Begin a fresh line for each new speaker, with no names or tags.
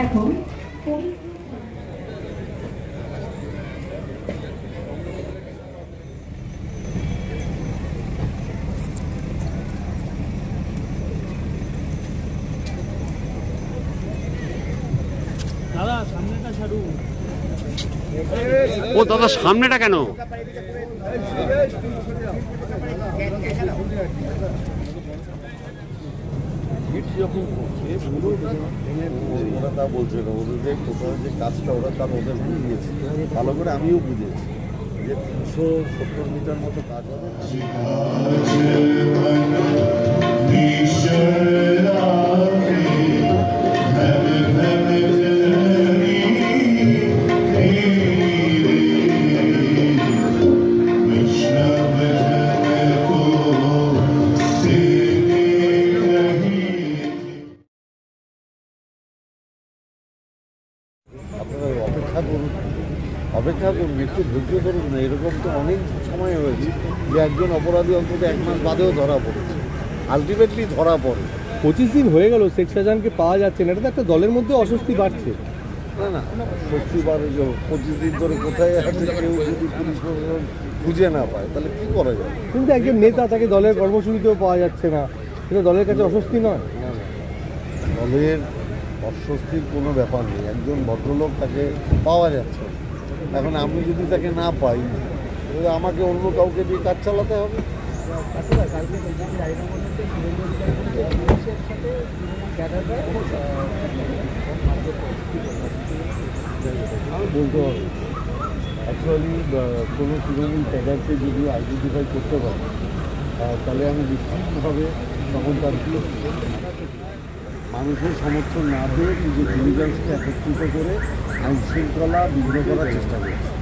এখন
দাদা সামনেটা ছাড়ুন।
ও দাদা সামনেটা কেন?
ওরা তা বলছে না, ওদের যে কোথাও যে কাজটা ওরা তার ওদের বুঝিয়েছে ভালো করে, আমিও বুঝেছি যে 370 মিটার মতো কাজ হবে। আপনারা অপেক্ষা করুন, একটু ধৈর্য ধরুন না। এরকম তো অনেক সময় হয়েছে যে একজন অপরাধী অন্তত 1 মাস বাদেও ধরা পড়েছে, আলটিমেটলি ধরা পড়ে।
25 দিন হয়ে গেল শেখ শাহজাহানকে পাওয়া যাচ্ছে না, এটা তো একটা দলের মধ্যে অস্বস্তি বাড়ছে।
না স্বস্তি বাড়ে। 25 দিন ধরে কোথায় আছে কেউ যদি পুলিশ প্রশাসন খুঁজে না পায় তাহলে কী করা যায়?
কিন্তু একজন নেতা, তাকে দলের কর্মসূচিতেও পাওয়া যাচ্ছে না, এটা দলের কাছে অস্বস্তি নয়?
না, দলের অস্বস্তির কোনো ব্যাপার নেই। একজন ভদ্রলোক, তাকে পাওয়া যাচ্ছে। এখন আমি যদি তাকে না পাই তাহলে আমাকে অন্য কাউকে দিয়ে কাজ চালাতে হবে। আমি বলতে পারবো অ্যাকচুয়ালি কোনো তৃণমূল ক্যাডারকে যদি আইডেন্টিফাই করতে পারে তাহলে আমি নিশ্চিতভাবে তখন তার মানুষের সমর্থন না পেয়ে নিজের ইন্টেলিজেন্সকে একত্রিত করে আইন শৃঙ্খলা বিঘ্ন করার চেষ্টা করছি।